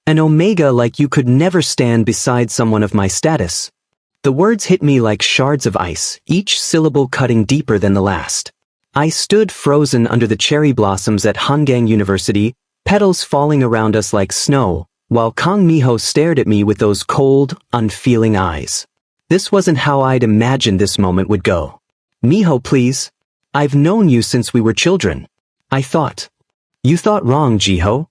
An omega like you could never stand beside someone of my status. The words hit me like shards of ice, each syllable cutting deeper than the last. I stood frozen under the cherry blossoms at Hangang University, petals falling around us like snow, while Kang Miho stared at me with those cold, unfeeling eyes. This wasn't how I'd imagined this moment would go. Miho, please. I've known you since we were children. I thought. You thought wrong, Jiho.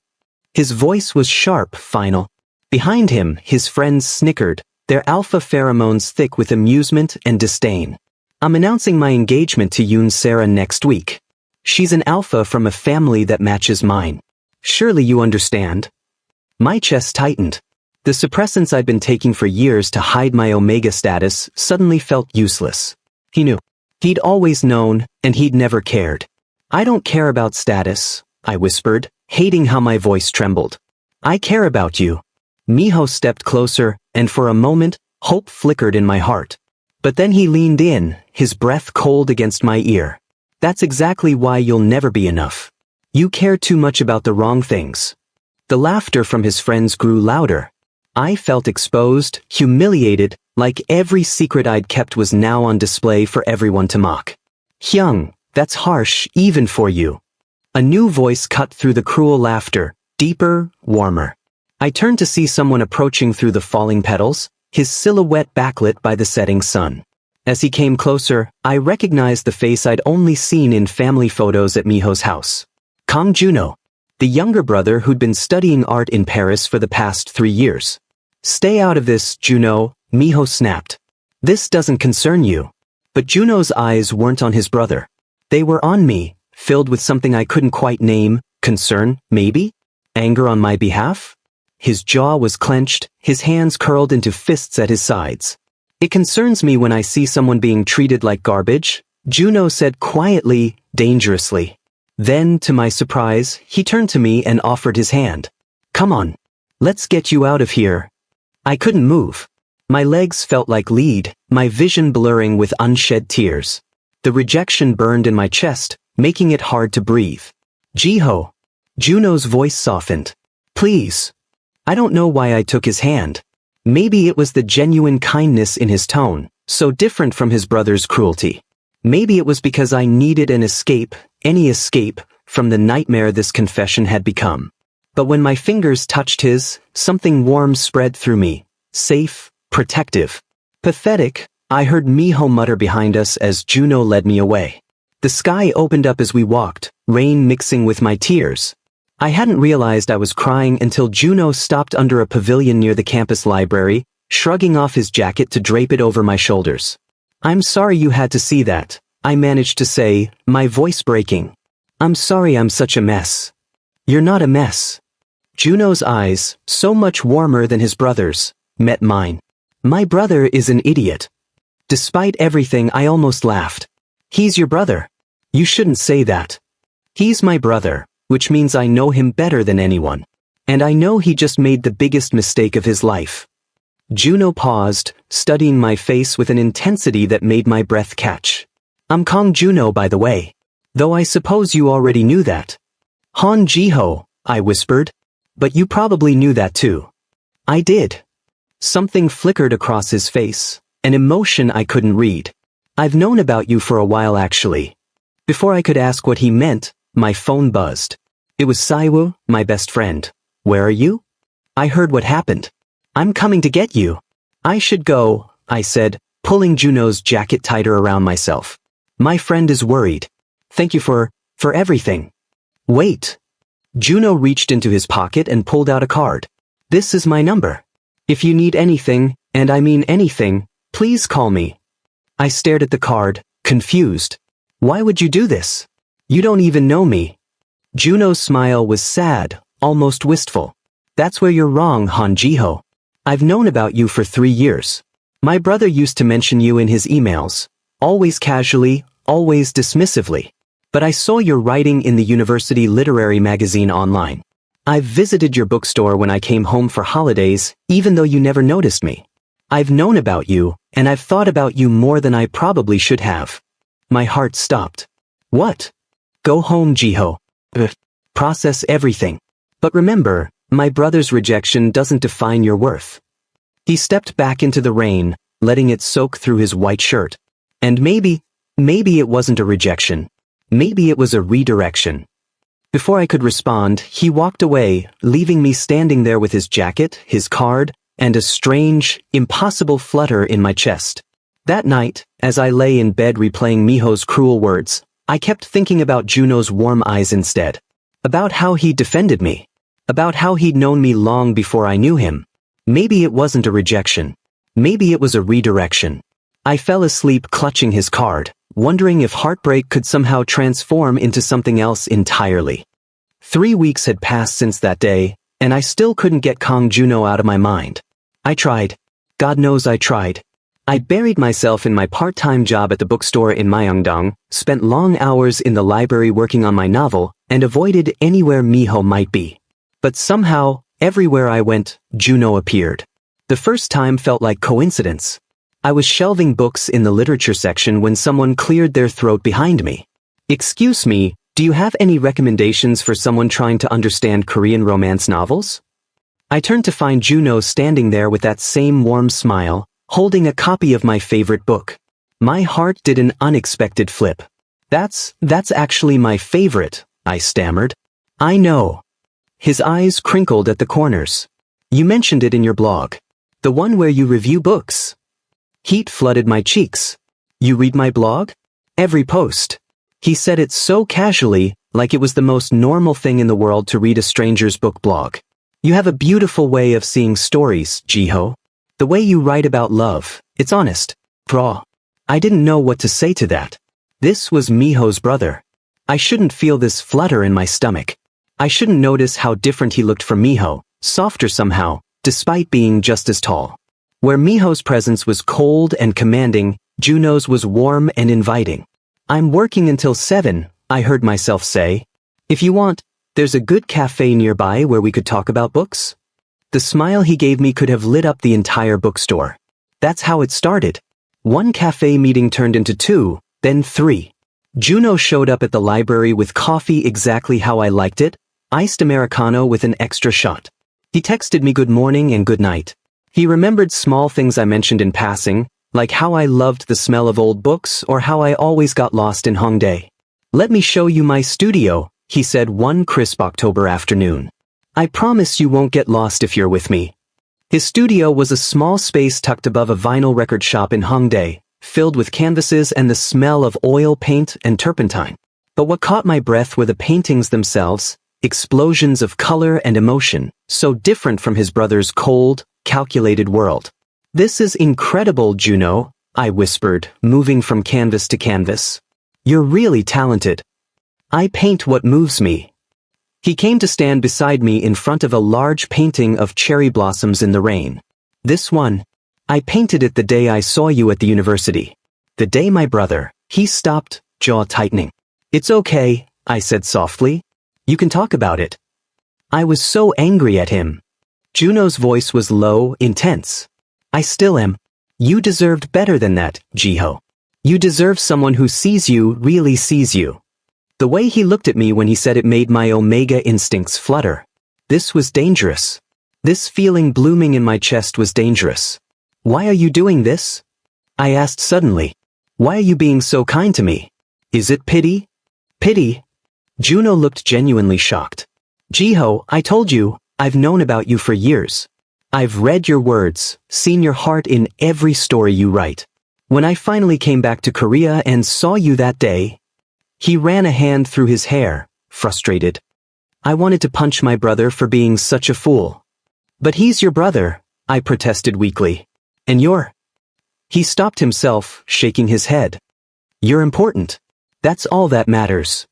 His voice was sharp, final. Behind him, his friends snickered, their alpha pheromones thick with amusement and disdain. I'm announcing my engagement to Yoon Sarah next week. She's an alpha from a family that matches mine. Surely you understand. My chest tightened. The suppressants I'd been taking for years to hide my omega status suddenly felt useless. He knew. He'd always known, and he'd never cared. I don't care about status, I whispered, hating how my voice trembled. I care about you. Miho stepped closer, and for a moment, hope flickered in my heart. But then he leaned in, his breath cold against my ear. That's exactly why you'll never be enough. You care too much about the wrong things. The laughter from his friends grew louder. I felt exposed, humiliated, like every secret I'd kept was now on display for everyone to mock. Hyung, that's harsh, even for you. A new voice cut through the cruel laughter, deeper, warmer. I turned to see someone approaching through the falling petals, his silhouette backlit by the setting sun. As he came closer, I recognized the face I'd only seen in family photos at Miho's house. Kang Juno, the younger brother who'd been studying art in Paris for the past 3 years. Stay out of this, Juno, Miho snapped. This doesn't concern you. But Juno's eyes weren't on his brother. They were on me, filled with something I couldn't quite name, concern, maybe? Anger on my behalf? His jaw was clenched, his hands curled into fists at his sides. It concerns me when I see someone being treated like garbage, Juno said quietly, dangerously. Then, to my surprise, he turned to me and offered his hand. Come on. Let's get you out of here. I couldn't move. My legs felt like lead, my vision blurring with unshed tears. The rejection burned in my chest, making it hard to breathe. Jiho. Juno's voice softened. Please. I don't know why I took his hand. Maybe it was the genuine kindness in his tone, so different from his brother's cruelty. Maybe it was because I needed an escape, any escape, from the nightmare this confession had become. But when my fingers touched his, something warm spread through me. Safe, protective. Pathetic, I heard Miho mutter behind us as Juno led me away. The sky opened up as we walked, rain mixing with my tears. I hadn't realized I was crying until Juno stopped under a pavilion near the campus library, shrugging off his jacket to drape it over my shoulders. I'm sorry you had to see that, I managed to say, my voice breaking. I'm sorry I'm such a mess. You're not a mess. Juno's eyes, so much warmer than his brother's, met mine. My brother is an idiot. Despite everything, I almost laughed. He's your brother. You shouldn't say that. He's my brother, which means I know him better than anyone. And I know he just made the biggest mistake of his life. Juno paused, studying my face with an intensity that made my breath catch. I'm Kang Juno, by the way. Though I suppose you already knew that. Han Jiho, I whispered. But you probably knew that too. I did. Something flickered across his face, an emotion I couldn't read. I've known about you for a while actually. Before I could ask what he meant, my phone buzzed. It was Saiwoo, my best friend. Where are you? I heard what happened. I'm coming to get you. I should go, I said, pulling Juno's jacket tighter around myself. My friend is worried. Thank you for everything. Wait. Juno reached into his pocket and pulled out a card. This is my number. If you need anything, and I mean anything, please call me. I stared at the card, confused. Why would you do this? You don't even know me. Juno's smile was sad, almost wistful. That's where you're wrong, Han Jiho. I've known about you for 3 years. My brother used to mention you in his emails. Always casually, always dismissively. But I saw your writing in the university literary magazine online. I've visited your bookstore when I came home for holidays, even though you never noticed me. I've known about you, and I've thought about you more than I probably should have. My heart stopped. What? Go home, Jiho. Process everything. But remember, My brother's rejection doesn't define your worth. He stepped back into the rain, letting it soak through his white shirt. And maybe it wasn't a rejection. Maybe it was a redirection. Before I could respond, he walked away, leaving me standing there with his jacket, his card, and a strange, impossible flutter in my chest. That night, as I lay in bed replaying Miho's cruel words, I kept thinking about Juno's warm eyes instead. About how he defended me. About how he'd known me long before I knew him. Maybe it wasn't a rejection. Maybe it was a redirection. I fell asleep clutching his card, wondering if heartbreak could somehow transform into something else entirely. 3 weeks had passed since that day, and I still couldn't get Kang Juno out of my mind. I tried. God knows I tried. I buried myself in my part-time job at the bookstore in Myeongdong, spent long hours in the library working on my novel, and avoided anywhere Miho might be. But somehow, everywhere I went, Juno appeared. The first time felt like coincidence. I was shelving books in the literature section when someone cleared their throat behind me. "Excuse me, do you have any recommendations for someone trying to understand Korean romance novels?" I turned to find Juno standing there with that same warm smile, holding a copy of my favorite book. My heart did an unexpected flip. That's actually my favorite," I stammered. "I know." His eyes crinkled at the corners. "You mentioned it in your blog. The one where you review books." Heat flooded my cheeks. "You read my blog?" "Every post." He said it so casually, like it was the most normal thing in the world to read a stranger's book blog. "You have a beautiful way of seeing stories, Jiho. The way you write about love, it's honest, raw." I didn't know what to say to that. This was Miho's brother. I shouldn't feel this flutter in my stomach. I shouldn't notice how different he looked from Miho, softer somehow, despite being just as tall. Where Miho's presence was cold and commanding, Juno's was warm and inviting. "I'm working until 7, I heard myself say. "If you want, there's a good cafe nearby where we could talk about books." The smile he gave me could have lit up the entire bookstore. That's how it started. One cafe meeting turned into 2, then 3. Juno showed up at the library with coffee exactly how I liked it, iced Americano with an extra shot. He texted me good morning and good night. He remembered small things I mentioned in passing, like how I loved the smell of old books or how I always got lost in Hongdae. "Let me show you my studio," he said one crisp October afternoon. "I promise you won't get lost if you're with me." His studio was a small space tucked above a vinyl record shop in Hongdae, filled with canvases and the smell of oil paint and turpentine. But what caught my breath were the paintings themselves, explosions of color and emotion, so different from his brother's cold, calculated world. "This is incredible, Juno," I whispered, moving from canvas to canvas. "You're really talented." "I paint what moves me." He came to stand beside me in front of a large painting of cherry blossoms in the rain. "This one, I painted it the day I saw you at the university. The day my brother." He stopped, jaw tightening. "It's okay," I said softly. "You can talk about it." I was so angry at him. Juno's voice was low, intense. "I still am. You deserved better than that, Jiho. You deserve someone who sees you, really sees you." The way he looked at me when he said it made my omega instincts flutter. This was dangerous. This feeling blooming in my chest was dangerous. "Why are you doing this?" I asked suddenly. "Why are you being so kind to me? Is it pity?" "Pity?" Juno looked genuinely shocked. "Jiho, I told you, I've known about you for years. I've read your words, seen your heart in every story you write. When I finally came back to Korea and saw you that day..." He ran a hand through his hair, frustrated. I wanted to punch my brother for being such a fool. "But he's your brother," I protested weakly. "And you're..." He stopped himself, shaking his head. "You're important. That's all that matters."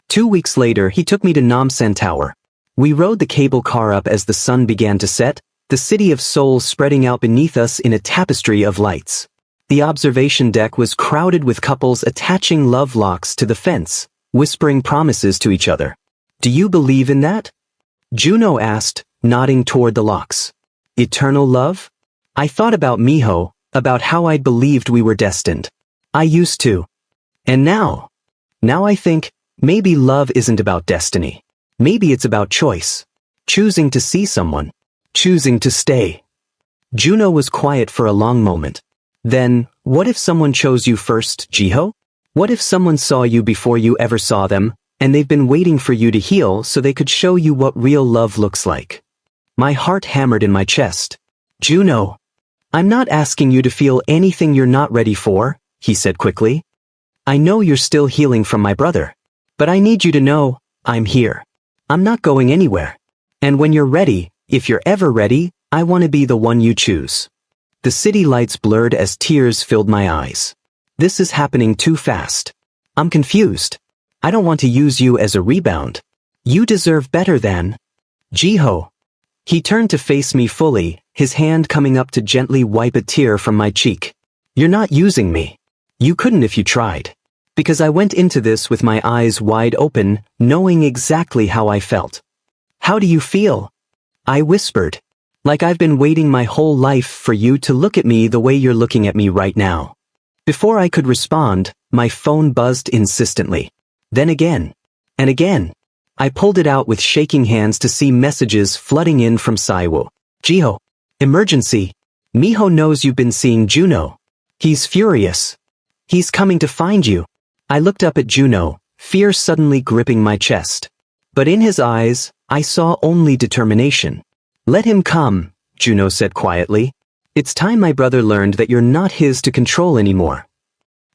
2 weeks later, he took me to Namsan Tower. We rode the cable car up as the sun began to set, the city of Seoul spreading out beneath us in a tapestry of lights. The observation deck was crowded with couples attaching love locks to the fence, whispering promises to each other. "Do you believe in that?" Juno asked, nodding toward the locks. "Eternal love?" I thought about Miho, about how I'd believed we were destined. I used to. And now I think, maybe love isn't about destiny. Maybe it's about choice. Choosing to see someone. Choosing to stay. Juno was quiet for a long moment. Then, what if someone chose you first, Jiho? What if someone saw you before you ever saw them, and they've been waiting for you to heal so they could show you what real love looks like? My heart hammered in my chest. Juno, I'm not asking you to feel anything you're not ready for, he said quickly. I know you're still healing from my brother. But I need you to know, I'm here. I'm not going anywhere. And when you're ready, if you're ever ready, I want to be the one you choose. The city lights blurred as tears filled my eyes. This is happening too fast. I'm confused. I don't want to use you as a rebound. You deserve better than... Jiho. He turned to face me fully, his hand coming up to gently wipe a tear from my cheek. You're not using me. You couldn't if you tried. Because I went into this with my eyes wide open, knowing exactly how I felt. How do you feel? I whispered. Like I've been waiting my whole life for you to look at me the way you're looking at me right now. Before I could respond, my phone buzzed insistently. Then again. And again. I pulled it out with shaking hands to see messages flooding in from Saiwoo. Jiho. Emergency. Miho knows you've been seeing Juno. He's furious. He's coming to find you. I looked up at Juno, fear suddenly gripping my chest. But in his eyes, I saw only determination. Let him come, Juno said quietly. It's time my brother learned that you're not his to control anymore.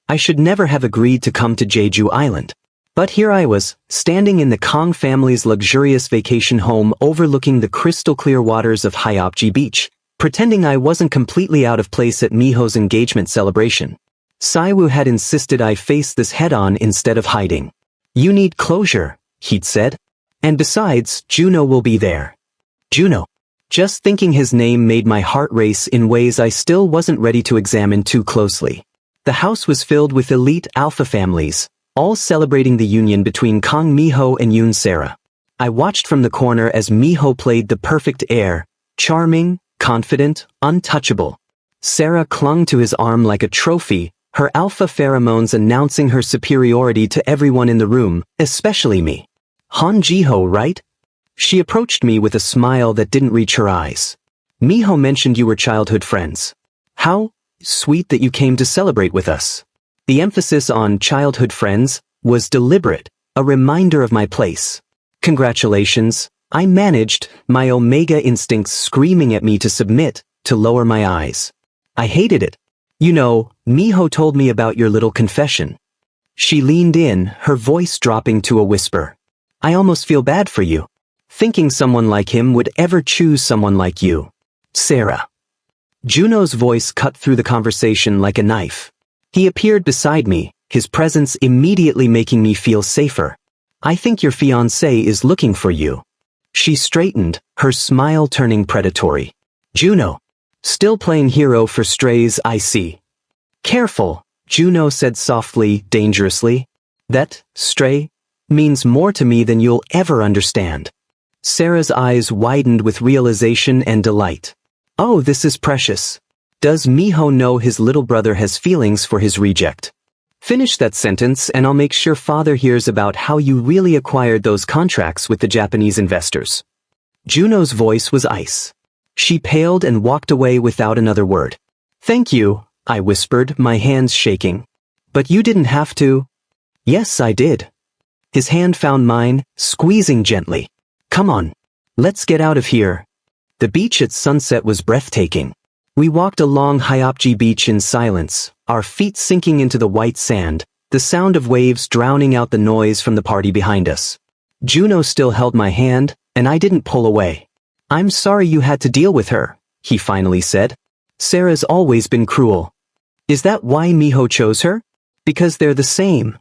I should never have agreed to come to Jeju Island. But here I was, standing in the Kong family's luxurious vacation home overlooking the crystal-clear waters of Hyopji Beach, pretending I wasn't completely out of place at Miho's engagement celebration. Saiwoo had insisted I face this head-on instead of hiding. You need closure, he'd said. And besides, Juno will be there. Juno. Just thinking his name made my heart race in ways I still wasn't ready to examine too closely. The house was filled with elite alpha families, all celebrating the union between Kong Miho and Yoon Sarah. I watched from the corner as Miho played the perfect air, charming, confident, untouchable. Sarah clung to his arm like a trophy, her alpha pheromones announcing her superiority to everyone in the room, especially me. Han Jiho, right? She approached me with a smile that didn't reach her eyes. Miho mentioned you were childhood friends. How sweet that you came to celebrate with us. The emphasis on childhood friends was deliberate, a reminder of my place. Congratulations, I managed, my omega instincts screaming at me to submit, to lower my eyes. I hated it. You know, Miho told me about your little confession. She leaned in, her voice dropping to a whisper. I almost feel bad for you. Thinking someone like him would ever choose someone like you. Sarah. Juno's voice cut through the conversation like a knife. He appeared beside me, his presence immediately making me feel safer. I think your fiancé is looking for you. She straightened, her smile turning predatory. Juno. Still playing hero for strays, I see. Careful, Juno said softly, dangerously. That, stray, means more to me than you'll ever understand. Sarah's eyes widened with realization and delight. Oh, this is precious. Does Miho know his little brother has feelings for his reject? Finish that sentence and I'll make sure father hears about how you really acquired those contracts with the Japanese investors. Juno's voice was ice. She paled and walked away without another word. Thank you, I whispered, my hands shaking. But you didn't have to. Yes, I did. His hand found mine, squeezing gently. Come on. Let's get out of here. The beach at sunset was breathtaking. We walked along Hyopji Beach in silence, our feet sinking into the white sand, the sound of waves drowning out the noise from the party behind us. Juno still held my hand, and I didn't pull away. I'm sorry you had to deal with her, he finally said. Sarah's always been cruel. Is that why Miho chose her? Because they're the same.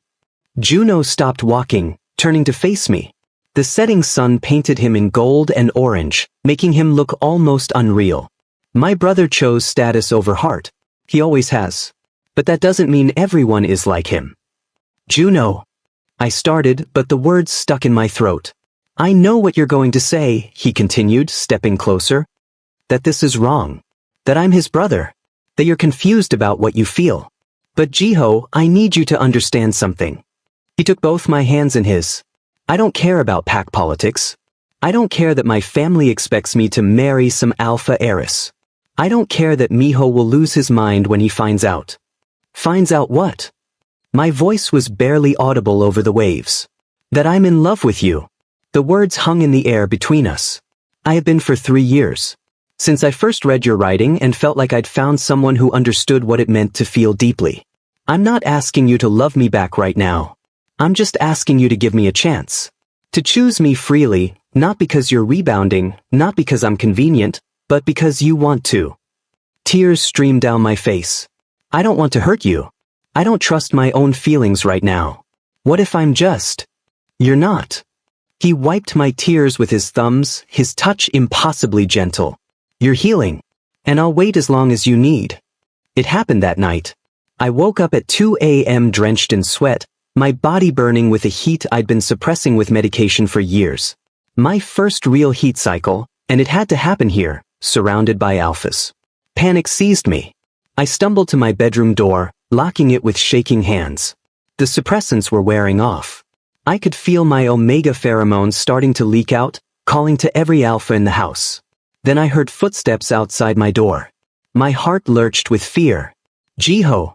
Juno stopped walking, turning to face me. The setting sun painted him in gold and orange, making him look almost unreal. My brother chose status over heart. He always has. But that doesn't mean everyone is like him. Juno. I started, but the words stuck in my throat. I know what you're going to say, he continued, stepping closer. That this is wrong. That I'm his brother. That you're confused about what you feel. But Jiho, I need you to understand something. He took both my hands in his. I don't care about pack politics. I don't care that my family expects me to marry some alpha heiress. I don't care that Miho will lose his mind when he finds out. Finds out what? My voice was barely audible over the waves. That I'm in love with you. The words hung in the air between us. I have been for 3 years. Since I first read your writing and felt like I'd found someone who understood what it meant to feel deeply. I'm not asking you to love me back right now. I'm just asking you to give me a chance. To choose me freely, not because you're rebounding, not because I'm convenient, but because you want to. Tears streamed down my face. I don't want to hurt you. I don't trust my own feelings right now. What if I'm just? You're not. He wiped my tears with his thumbs, his touch impossibly gentle. You're healing. And I'll wait as long as you need. It happened that night. I woke up at 2 a.m. drenched in sweat, my body burning with a heat I'd been suppressing with medication for years. My first real heat cycle, and it had to happen here, surrounded by alphas. Panic seized me. I stumbled to my bedroom door, locking it with shaking hands. The suppressants were wearing off. I could feel my omega pheromones starting to leak out, calling to every alpha in the house. Then I heard footsteps outside my door. My heart lurched with fear. Jiho.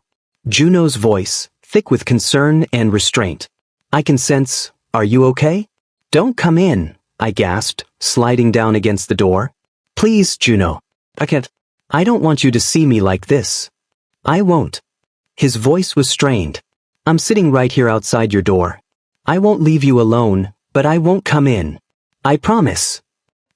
Juno's voice, thick with concern and restraint. I can sense, are you okay? Don't come in, I gasped, sliding down against the door. Please, Juno. I can't. I don't want you to see me like this. I won't. His voice was strained. I'm sitting right here outside your door. I won't leave you alone, but I won't come in. I promise.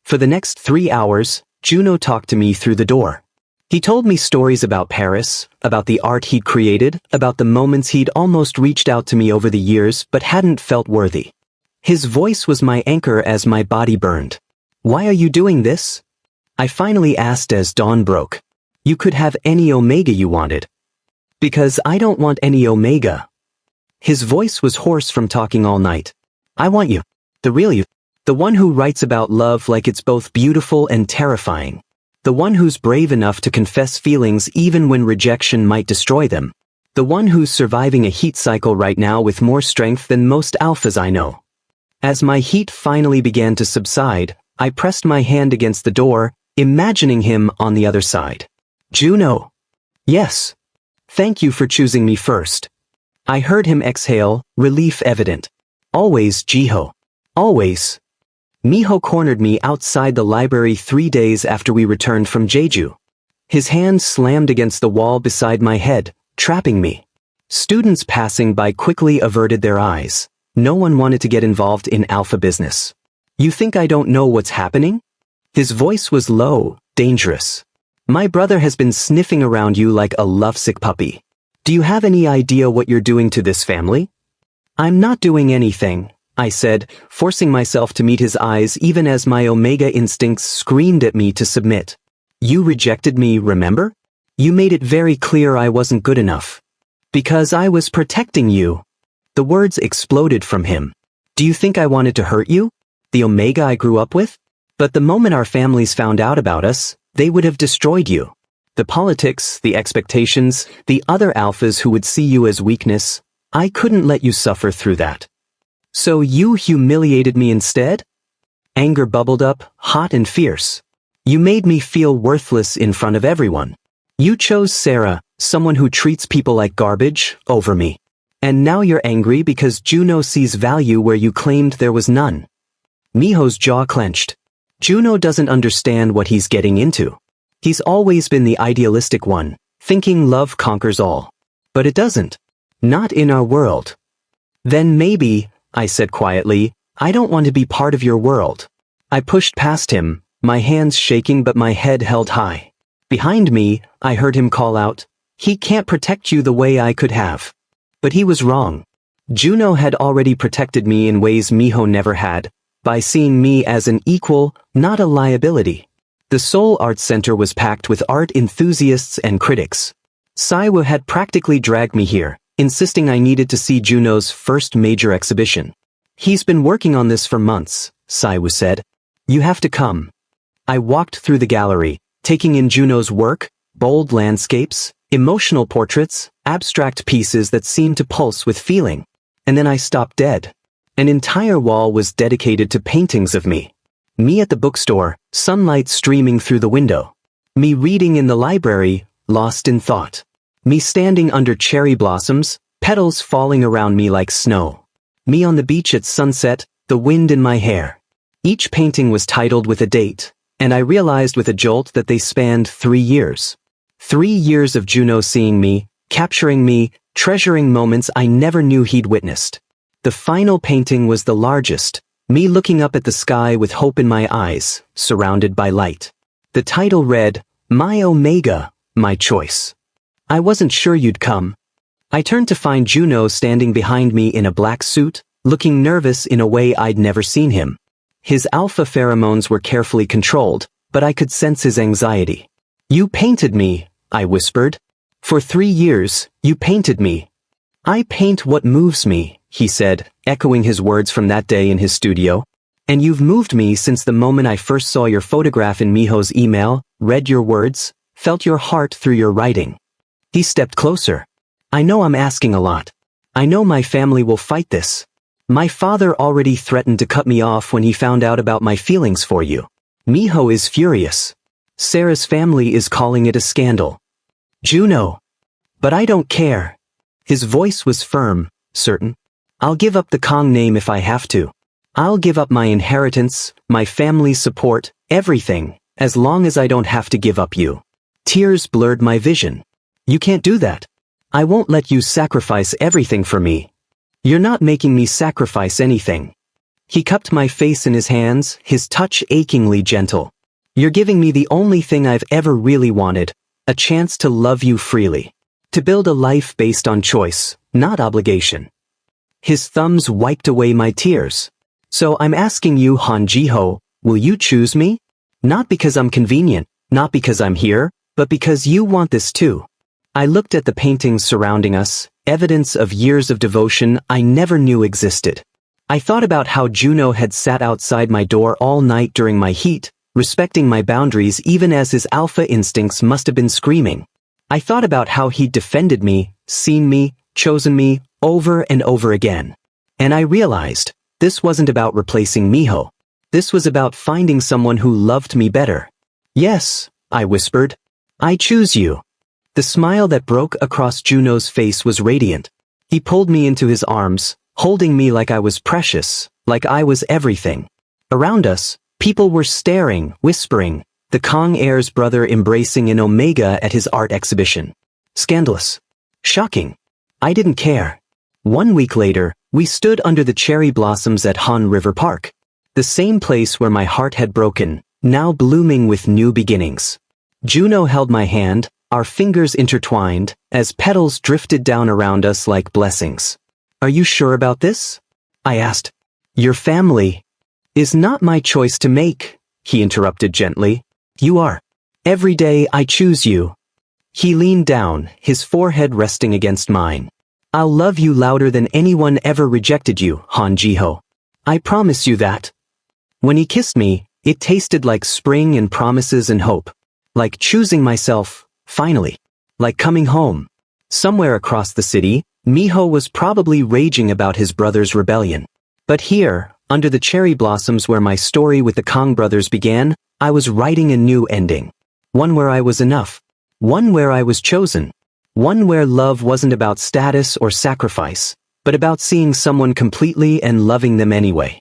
For the next 3 hours, Juno talked to me through the door. He told me stories about Paris, about the art he'd created, about the moments he'd almost reached out to me over the years but hadn't felt worthy. His voice was my anchor as my body burned. Why are you doing this? I finally asked as dawn broke. You could have any omega you wanted. Because I don't want any omega. His voice was hoarse from talking all night. I want you. The real you. The one who writes about love like it's both beautiful and terrifying. The one who's brave enough to confess feelings even when rejection might destroy them. The one who's surviving a heat cycle right now with more strength than most alphas I know. As my heat finally began to subside, I pressed my hand against the door, imagining him on the other side. Juno. Yes. Thank you for choosing me first. I heard him exhale, relief evident. Always, Jiho. Always. Miho cornered me outside the library 3 days after we returned from Jeju. His hand slammed against the wall beside my head, trapping me. Students passing by quickly averted their eyes. No one wanted to get involved in alpha business. You think I don't know what's happening? His voice was low, dangerous. My brother has been sniffing around you like a lovesick puppy. Do you have any idea what you're doing to this family? I'm not doing anything, I said, forcing myself to meet his eyes even as my omega instincts screamed at me to submit. You rejected me, remember? You made it very clear I wasn't good enough. Because I was protecting you. The words exploded from him. Do you think I wanted to hurt you? The omega I grew up with? But the moment our families found out about us, they would have destroyed you. The politics, the expectations, the other alphas who would see you as weakness, I couldn't let you suffer through that. So you humiliated me instead? Anger bubbled up, hot and fierce. You made me feel worthless in front of everyone. You chose Sarah, someone who treats people like garbage, over me. And now you're angry because Juno sees value where you claimed there was none. Miho's jaw clenched. Juno doesn't understand what he's getting into. He's always been the idealistic one, thinking love conquers all. But it doesn't. Not in our world. Then maybe, I said quietly, I don't want to be part of your world. I pushed past him, my hands shaking but my head held high. Behind me, I heard him call out, he can't protect you the way I could have. But he was wrong. Juno had already protected me in ways Miho never had, by seeing me as an equal, not a liability. The Seoul Arts Center was packed with art enthusiasts and critics. Saiwu had practically dragged me here, insisting I needed to see Juno's first major exhibition. He's been working on this for months, Saiwu said. You have to come. I walked through the gallery, taking in Juno's work, bold landscapes, emotional portraits, abstract pieces that seemed to pulse with feeling. And then I stopped dead. An entire wall was dedicated to paintings of me. Me at the bookstore, sunlight streaming through the window. Me reading in the library, lost in thought. Me standing under cherry blossoms, petals falling around me like snow. Me on the beach at sunset, the wind in my hair. Each painting was titled with a date, and I realized with a jolt that they spanned 3 years. 3 years of Juno seeing me, capturing me, treasuring moments I never knew he'd witnessed. The final painting was the largest, me looking up at the sky with hope in my eyes, surrounded by light. The title read, My Omega, My Choice. I wasn't sure you'd come. I turned to find Juno standing behind me in a black suit, looking nervous in a way I'd never seen him. His alpha pheromones were carefully controlled, but I could sense his anxiety. You painted me, I whispered. For 3 years, you painted me. I paint what moves me, he said, echoing his words from that day in his studio. And you've moved me since the moment I first saw your photograph in Miho's email, read your words, felt your heart through your writing. He stepped closer. I know I'm asking a lot. I know my family will fight this. My father already threatened to cut me off when he found out about my feelings for you. Miho is furious. Sarah's family is calling it a scandal. Juno. But I don't care. His voice was firm, certain. I'll give up the Kong name if I have to. I'll give up my inheritance, my family's support, everything, as long as I don't have to give up you. Tears blurred my vision. You can't do that. I won't let you sacrifice everything for me. You're not making me sacrifice anything. He cupped my face in his hands, his touch achingly gentle. You're giving me the only thing I've ever really wanted, a chance to love you freely. To build a life based on choice, not obligation. His thumbs wiped away my tears. So I'm asking you, Han Jiho, will you choose me? Not because I'm convenient, not because I'm here, but because you want this too. I looked at the paintings surrounding us, evidence of years of devotion I never knew existed. I thought about how Juno had sat outside my door all night during my heat, respecting my boundaries even as his alpha instincts must have been screaming. I thought about how he'd defended me, seen me, chosen me, over and over again. And I realized, this wasn't about replacing Miho. This was about finding someone who loved me better. Yes, I whispered. I choose you. The smile that broke across Juno's face was radiant. He pulled me into his arms, holding me like I was precious, like I was everything. Around us, people were staring, whispering, the Kong heir's brother embracing an Omega at his art exhibition. Scandalous. Shocking. I didn't care. 1 week later, we stood under the cherry blossoms at Han River Park. The same place where my heart had broken, now blooming with new beginnings. Juno held my hand, our fingers intertwined, as petals drifted down around us like blessings. Are you sure about this? I asked. Your family is not my choice to make, he interrupted gently. You are. Every day I choose you. He leaned down, his forehead resting against mine. I'll love you louder than anyone ever rejected you, Han Jiho. I promise you that. When he kissed me, it tasted like spring and promises and hope. Like choosing myself, finally. Like coming home. Somewhere across the city, Miho was probably raging about his brother's rebellion. But here, under the cherry blossoms where my story with the Kong brothers began, I was writing a new ending. One where I was enough. One where I was chosen. One where love wasn't about status or sacrifice, but about seeing someone completely and loving them anyway.